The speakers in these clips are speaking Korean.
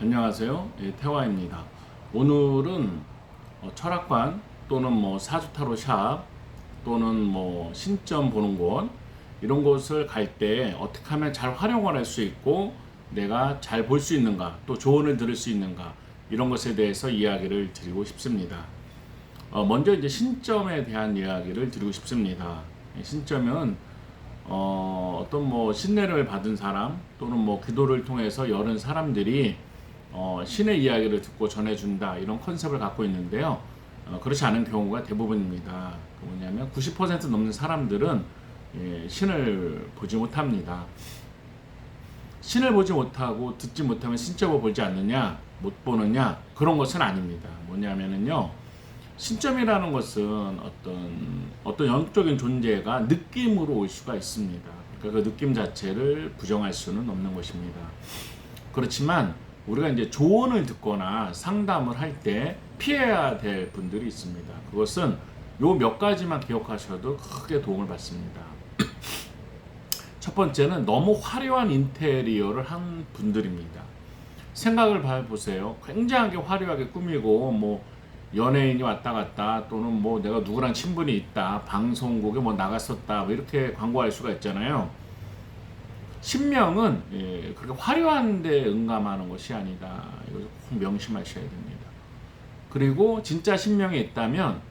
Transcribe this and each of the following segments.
안녕하세요. 태화입니다. 오늘은 철학관 또는 사주타로 샵 또는 신점 보는 곳 이런 곳을 갈 때 어떻게 하면 잘 활용을 할 수 있고 내가 잘 볼 수 있는가 또 조언을 들을 수 있는가 이런 것에 대해서 이야기를 드리고 싶습니다. 먼저 이제 신점에 대한 이야기를 드리고 싶습니다. 신점은 어떤 신뢰를 받은 사람 또는 기도를 통해서 여러 사람들이 신의 이야기를 듣고 전해준다 이런 컨셉을 갖고 있는데요. 그렇지 않은 경우가 대부분입니다. 뭐냐면 90% 넘는 사람들은 신을 보지 못합니다. 신을 보지 못하고 듣지 못하면 신점을 보지 않느냐 못 보느냐 그런 것은 아닙니다. 뭐냐면은요, 신점이라는 것은 어떤 영적인 존재가 느낌으로 올 수가 있습니다. 그러니까 그 느낌 자체를 부정할 수는 없는 것입니다. 그렇지만 우리가 이제 조언을 듣거나 상담을 할 때 피해야 될 분들이 있습니다. 그것은 요 몇 가지만 기억하셔도 크게 도움을 받습니다. 첫 번째는 너무 화려한 인테리어를 한 분들입니다. 생각을 해보세요. 굉장하게 화려하게 꾸미고 연예인이 왔다 갔다 또는 내가 누구랑 친분이 있다 방송국에 나갔었다 이렇게 광고할 수가 있잖아요. 신명은 그렇게 화려한 데 응감하는 것이 아니다. 이걸 꼭 명심하셔야 됩니다. 그리고 진짜 신명이 있다면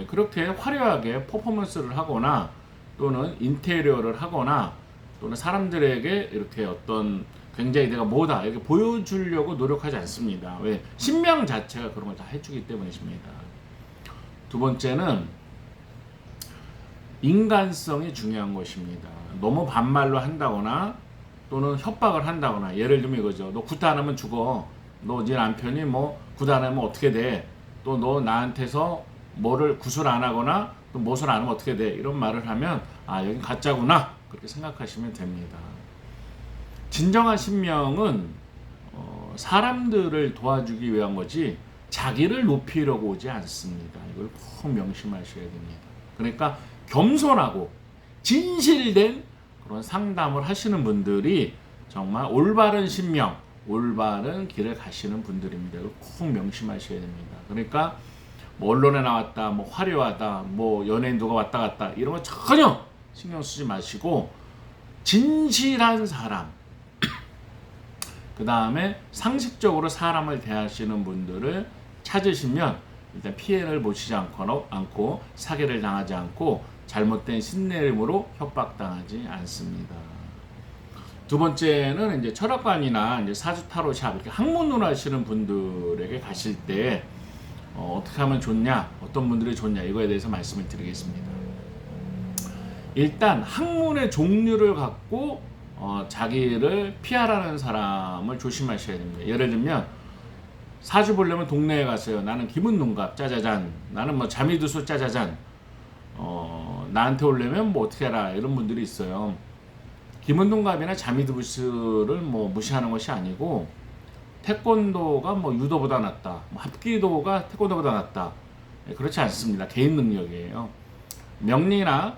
그렇게 화려하게 퍼포먼스를 하거나 또는 인테리어를 하거나 또는 사람들에게 이렇게 어떤 굉장히 내가 뭐다 이렇게 보여주려고 노력하지 않습니다. 왜? 신명 자체가 그런 걸 다 해주기 때문이십니다. 두 번째는 인간성이 중요한 것입니다. 너무 반말로 한다거나 또는 협박을 한다거나, 예를 들면 이거죠. 너 구타 안 하면 죽어. 너 네 남편이 구타 안 하면 어떻게 돼? 또 너 나한테서 뭐를 구술 안 하거나 또 못을 안 하면 어떻게 돼? 이런 말을 하면 여긴 가짜구나 그렇게 생각하시면 됩니다. 진정한 신명은 사람들을 도와주기 위한 거지 자기를 높이려고 오지 않습니다. 이걸 꼭 명심하셔야 됩니다. 그러니까 겸손하고 진실된 그런 상담을 하시는 분들이 정말 올바른 신명, 올바른 길을 가시는 분들입니다. 이걸 꼭 명심하셔야 됩니다. 그러니까 언론에 나왔다, 화려하다, 연예인 누가 왔다 갔다 이런 거 전혀 신경 쓰지 마시고 진실한 사람, 그 다음에 상식적으로 사람을 대하시는 분들을 찾으시면 일단 피해를 보시지 않고 사기를 당하지 않고 잘못된 신내림으로 협박당하지 않습니다. 두 번째는 이제 철학관이나 이제 사주타로샵 이렇게 학문으로 하시는 분들에게 가실 때 어떻게 하면 좋냐, 어떤 분들이 좋냐 이거에 대해서 말씀을 드리겠습니다. 일단 학문의 종류를 갖고 자기를 피하라는 사람을 조심하셔야 됩니다. 예를 들면 사주 보려면 동네에 가세요. 나는 기문농갑 짜자잔, 나는 자미두수 짜자잔, 나한테 오려면 어떻게 해라 이런 분들이 있어요. 기문농갑이나 자미두수를 무시하는 것이 아니고 태권도가 유도보다 낫다, 합기도가 태권도보다 낫다, 그렇지 않습니다. 개인 능력이에요. 명리나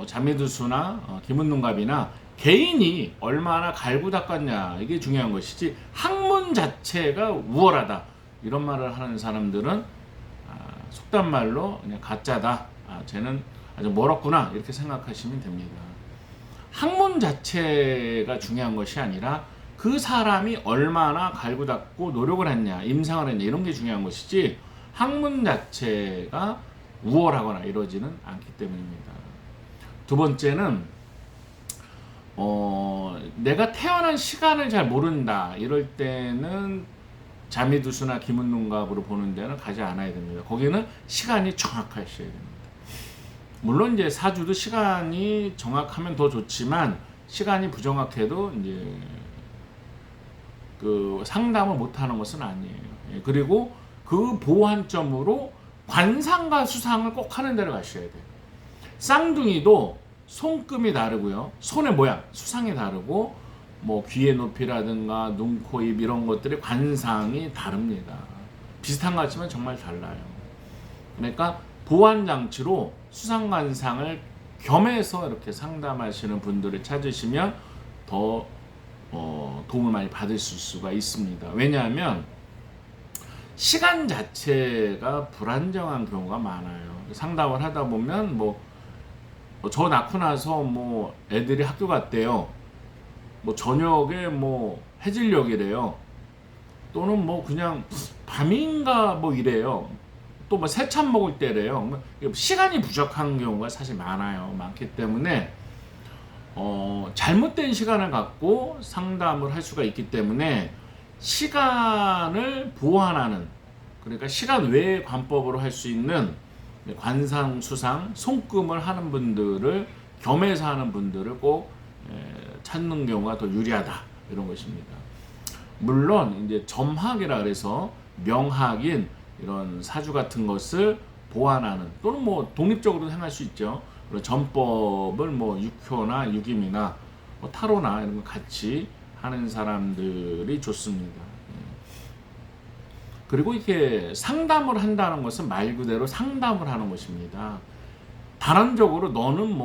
자미두수나 기문농갑이나 개인이 얼마나 갈고 닦았냐 이게 중요한 것이지 학문 자체가 우월하다 이런 말을 하는 사람들은 속단 말로 그냥 가짜다, 쟤는 아주 멀었구나 이렇게 생각하시면 됩니다. 학문 자체가 중요한 것이 아니라 그 사람이 얼마나 갈고 닦고 노력을 했냐, 임상을 했냐 이런 게 중요한 것이지 학문 자체가 우월하거나 이러지는 않기 때문입니다. 두 번째는 내가 태어난 시간을 잘 모른다 이럴 때는 자미두수나 기문농갑으로 보는 데는 가지 않아야 됩니다. 거기는 시간이 정확하셔야 됩니다. 물론 이제 사주도 시간이 정확하면 더 좋지만 시간이 부정확해도 이제 그 상담을 못하는 것은 아니에요. 그리고 그 보완점으로 관상과 수상을 꼭 하는 데를 가셔야 돼요. 쌍둥이도 손금이 다르고요, 손의 모양, 수상이 다르고 귀의 높이라든가 눈, 코, 입 이런 것들의 관상이 다릅니다. 비슷한 것 같지만 정말 달라요. 그러니까 보완장치로 수상관상을 겸해서 이렇게 상담하시는 분들을 찾으시면 더 도움을 많이 받으실 수가 있습니다. 왜냐하면 시간 자체가 불안정한 경우가 많아요. 상담을 하다 보면 저 낳고 나서 애들이 학교 갔대요. 저녁에 해질녘이래요. 또는 그냥 밤인가 이래요. 또 새참 먹을 때래요. 시간이 부족한 경우가 사실 많기 때문에 잘못된 시간을 갖고 상담을 할 수가 있기 때문에 시간을 보완하는, 그러니까 시간 외의 관법으로 할 수 있는 관상수상, 손금을 하는 분들을, 겸해서 하는 분들을 꼭 찾는 경우가 더 유리하다, 이런 것입니다. 물론 이제 점학이라 그래서 명학인 이런 사주 같은 것을 보완하는, 또는 독립적으로 행할 수 있죠. 그리고 전법을 육효나 육임이나 타로나 이런 거 같이 하는 사람들이 좋습니다. 그리고 이렇게 상담을 한다는 것은 말 그대로 상담을 하는 것입니다. 단언적으로 너는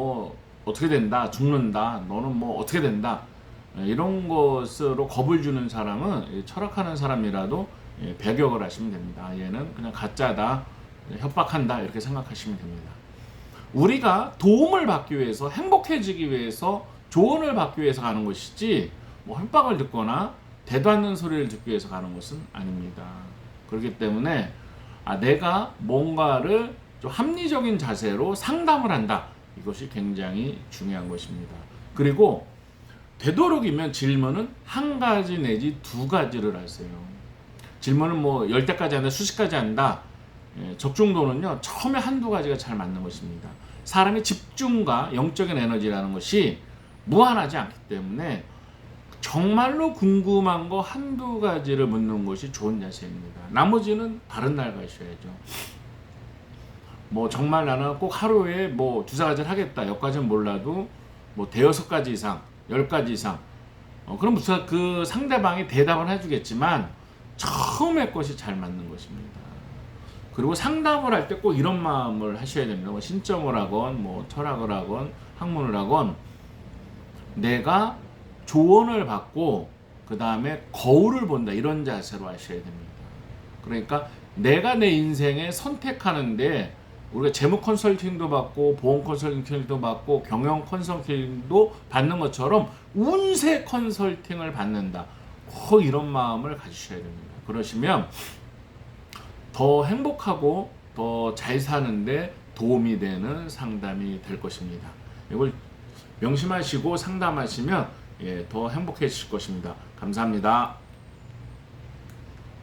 어떻게 된다, 죽는다, 너는 어떻게 된다, 이런 것으로 겁을 주는 사람은 철학하는 사람이라도 배격을 하시면 됩니다. 얘는 그냥 가짜다, 협박한다, 이렇게 생각하시면 됩니다. 우리가 도움을 받기 위해서, 행복해지기 위해서, 조언을 받기 위해서 가는 것이지 협박을 듣거나 대도 않는 소리를 듣기 위해서 가는 것은 아닙니다. 그렇기 때문에 내가 뭔가를 좀 합리적인 자세로 상담을 한다, 이것이 굉장히 중요한 것입니다. 그리고 되도록이면 질문은 한 가지 내지 두 가지를 하세요. 질문은 10대까지 한다, 수십 가지 한다. 적중도는요, 처음에 한두 가지가 잘 맞는 것입니다. 사람의 집중과 영적인 에너지라는 것이 무한하지 않기 때문에 정말로 궁금한 거 한두 가지를 묻는 것이 좋은 자세입니다. 나머지는 다른 날 가셔야죠. 정말 나는 꼭 하루에 두세 가지를 하겠다, 여기까지는 몰라도 대여섯 가지 이상, 10가지 이상, 그럼 그 상대방이 대답을 해주겠지만 처음에 것이 잘 맞는 것입니다. 그리고 상담을 할 때 꼭 이런 마음을 하셔야 됩니다. 신점을 하건 철학을 하건 학문을 하건 내가 조언을 받고 그 다음에 거울을 본다, 이런 자세로 하셔야 됩니다. 그러니까 내가 내 인생에 선택하는데, 우리가 재무 컨설팅도 받고 보험 컨설팅도 받고 경영 컨설팅도 받는 것처럼 운세 컨설팅을 받는다, 꼭 이런 마음을 가지셔야 됩니다. 그러시면 더 행복하고 더 잘 사는데 도움이 되는 상담이 될 것입니다. 이걸 명심하시고 상담하시면 더 행복해지실 것입니다. 감사합니다.